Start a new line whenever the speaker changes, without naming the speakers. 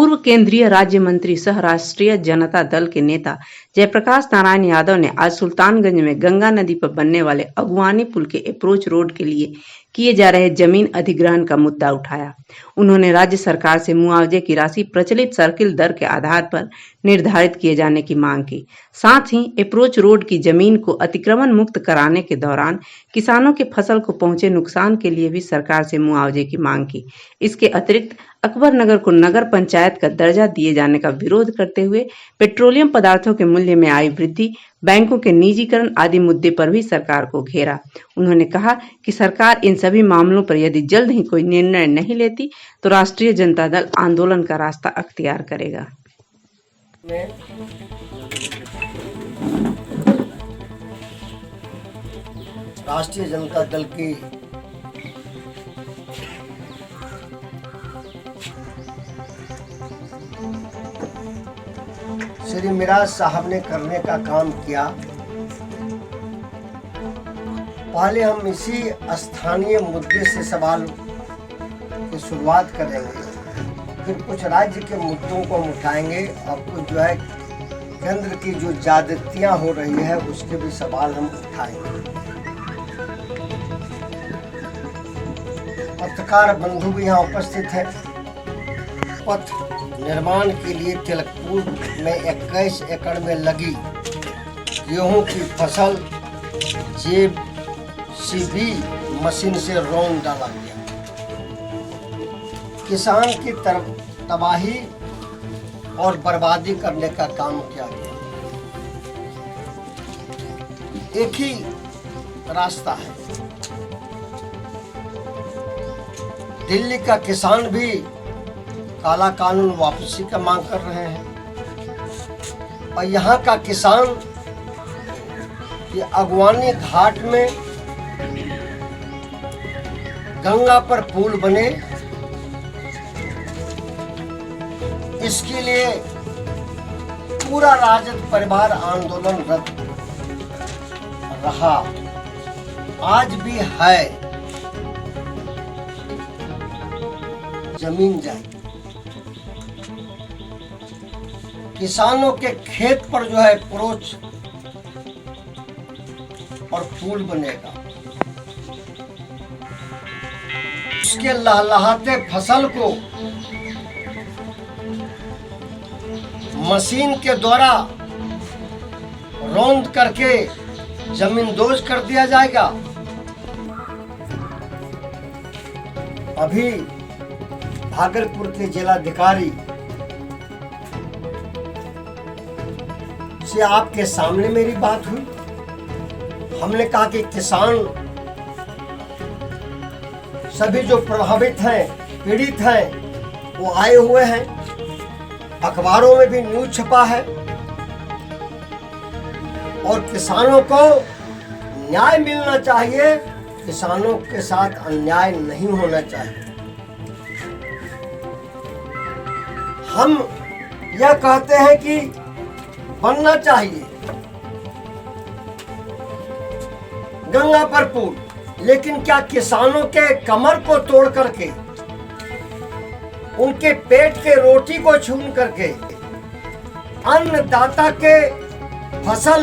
पूर्व केंद्रीय राज्य मंत्री सह राष्ट्रीय जनता दल के नेता जयप्रकाश नारायण यादव ने आज सुल्तानगंज में गंगा नदी पर बनने वाले अगुवानी पुल के अप्रोच रोड के लिए किए जा रहे जमीन अधिग्रहण का मुद्दा उठाया। उन्होंने राज्य सरकार से मुआवजे की राशि प्रचलित सर्किल दर के आधार पर निर्धारित किए जाने की मांग की। साथ ही अप्रोच रोड की जमीन को अतिक्रमण मुक्त कराने के दौरान किसानों के फसल को पहुंचे नुकसान के लिए भी सरकार से मुआवजे की मांग की। इसके अतिरिक्त अकबर नगर को नगर पंचायत का दर्जा दिए जाने का विरोध करते हुए पेट्रोलियम पदार्थों के मूल्य में आई वृद्धि, बैंकों के निजीकरण आदि मुद्दे पर भी सरकार को घेरा। उन्होंने कहा कि सरकार इन सभी मामलों पर यदि जल्द ही कोई निर्णय नहीं लेती तो राष्ट्रीय जनता दल आंदोलन का रास्ता अख्तियार करेगा।
राष्ट्रीय जनता दल की श्री मिराज साहब ने करने का काम किया। पहले हम इसी स्थानीय मुद्दे से सवाल की शुरुआत करेंगे, फिर कुछ राज्य के मुद्दों को उठाएंगे और कुछ जो है केंद्र की जो ज्यादतियां हो रही है उसके भी सवाल हम उठाएंगे। पत्रकार बंधु भी यहाँ उपस्थित है। पथ निर्माण के लिए तिलकपुर में 21 एकड़ में लगी गेहूं की फसल जेसीबी मशीन से रौंद डाला गया। किसान की तबाही और बर्बादी करने का काम किया गया। एक ही रास्ता है। दिल्ली का किसान भी काला कानून वापसी का मांग कर रहे हैं और यहाँ का किसान कि अगवानी घाट में गंगा पर पुल बने, इसके लिए पूरा राजद परिवार आंदोलनरत रहा, आज भी है। जमीन जाएगी, किसानों के खेत पर जो है अप्रोच और पुल बनेगा। उसके लहलहाते फसल को मशीन के द्वारा रौंद करके जमींदोज कर दिया जाएगा। अभी भागलपुर के जिलाधिकारी से आपके सामने मेरी बात हुई। हमने कहा कि किसान सभी जो प्रभावित हैं, पीड़ित हैं, वो आए हुए हैं। अखबारों में भी न्यूज छपा है और किसानों को न्याय मिलना चाहिए। किसानों के साथ अन्याय नहीं होना चाहिए। हम यह कहते हैं कि बनना चाहिए गंगा पर पुल, लेकिन क्या किसानों के कमर को तोड़ करके, उनके पेट के रोटी को छीन करके अन्नदाता के फसल